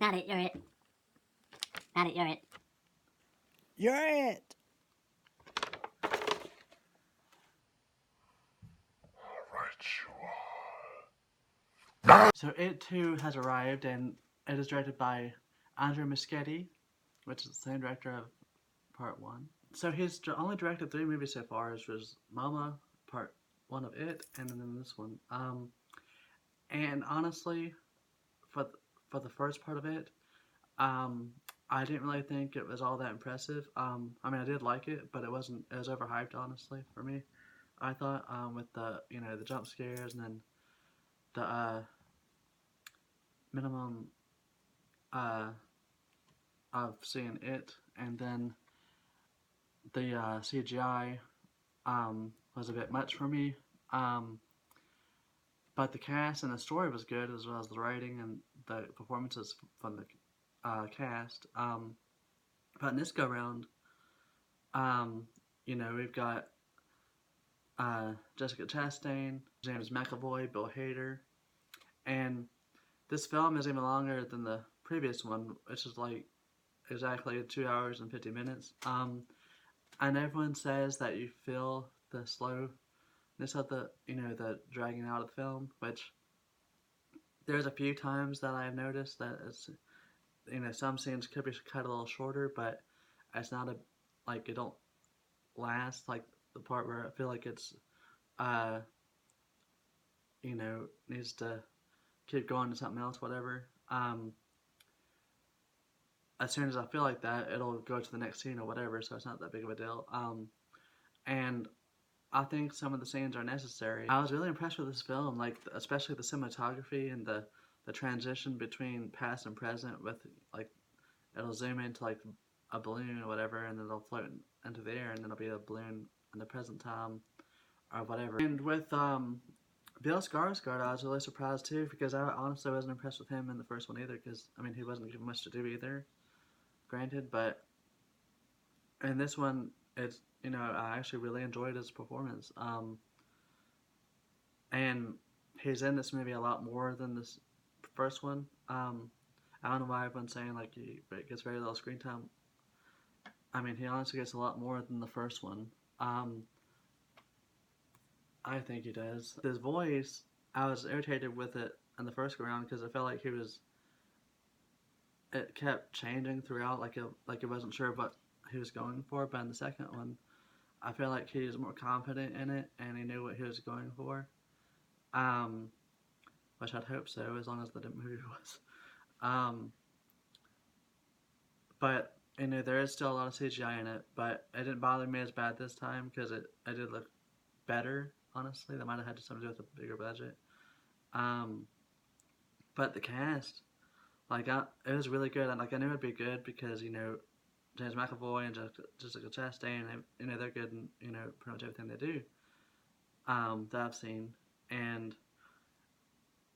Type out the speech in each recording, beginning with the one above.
Got it, you're it. Got it, you're it. You're it. So It Too has arrived, and it is directed by Andrew Muschietti, which is the same director of Part 1. So he's only directed 3 movies so far, which was Mama, Part 1 of It, and then this one. And honestly, for for the first part of it, um, I didn't really think it was all that impressive. I mean, I did like it, but it wasn't. It was overhyped, honestly, for me. I thought with the the jump scares and then the minimum uh, of seeing it, and then the CGI was a bit much for me. Um, but the cast and the story was good, as well as the writing and the performances from the cast. But in this go round, um, we've got Jessica Chastain, James McAvoy, Bill Hader, and this film is even longer than the previous one, which is like exactly 2 hours and 50 minutes. And everyone says that you feel the slowness of the dragging out of the film, which there's a few times that I've noticed that it's, some scenes could be cut a little shorter, but it's not like it don't last like the part where I feel like it's, uh, needs to keep going to something else, whatever. As soon as I feel like that, it'll go to the next scene or whatever, so it's not that big of a deal. And I think some of the scenes are necessary. I was really impressed with this film, like especially the cinematography and the transition between past and present. With like it'll zoom into like a balloon or whatever, and then it'll float into the air, and then it'll be a balloon in the present time or whatever. And with Bill Skarsgård, I was really surprised too because I honestly wasn't impressed with him in the first one either. Because I mean, he wasn't given much to do either, granted, but in this one, it's I actually really enjoyed his performance. And he's in this movie a lot more than this first one. I don't know why everyone's saying like he gets very little screen time. I mean, he honestly gets a lot more than the first one. Um, I think he does. His voice, I was irritated with it in the first go round because I felt like it kept changing throughout, like it wasn't sure what he was going for. But in the second one, I feel like he was more confident in it and he knew what he was going for. Um, which I'd hope so, as long as the movie was. Um, but there is still a lot of CGI in it, but it didn't bother me as bad this time because it did look better. Honestly, that might have had something to do with a bigger budget. Um, but the cast, it was really good, and like I knew it'd be good because James McAvoy and Jessica Chastain, they're good in pretty much everything they do that I've seen, and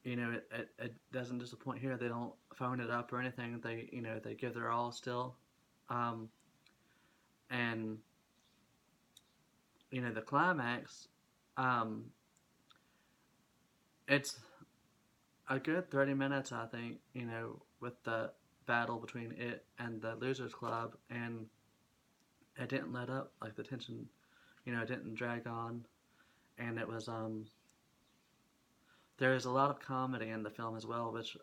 it doesn't disappoint here. They don't phone it up or anything. They give their all still, um, and the climax, um, it's a good 30 minutes, I think. With the battle between it and the Losers Club, and it didn't let up. Like the tension, it didn't drag on, and it was there is a lot of comedy in the film as well, which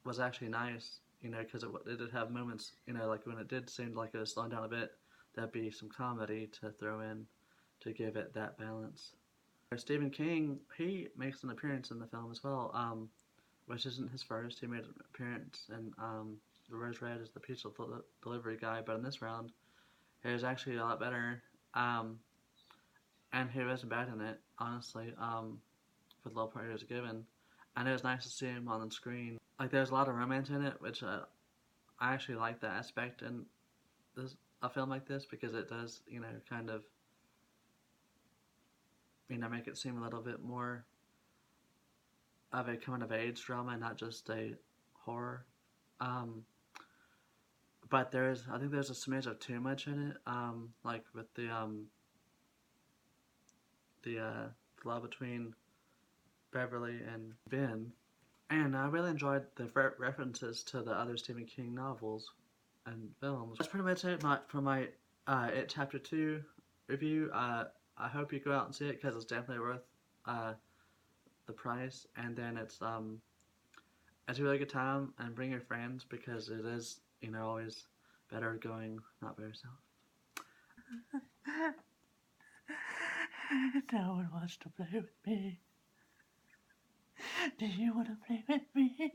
was actually nice, because it did have moments, like when it did seem like it was slowing down a bit, there'd be some comedy to throw in to give it that balance. Stephen King, he makes an appearance in the film as well, which isn't his first. He made an appearance in The Rose Red as the pizza delivery guy, but in this round, he was actually a lot better, um, and he wasn't bad in it, honestly. For the little part he was given, and it was nice to see him on the screen. Like there's a lot of romance in it, which I actually like that aspect in a film like this because it does kind of make it seem a little bit more of a coming of age drama and not just a horror. Um, but I think there's a smidge of too much in it. Like with the love between Beverly and Ben. And I really enjoyed the references to the other Stephen King novels and films. That's pretty much it for my It Chapter 2 review. I hope you go out and see it because it's definitely worth the price. And then it's a really good time, and bring your friends because it is, always better going not by yourself. No one wants to play with me. Do you want to play with me?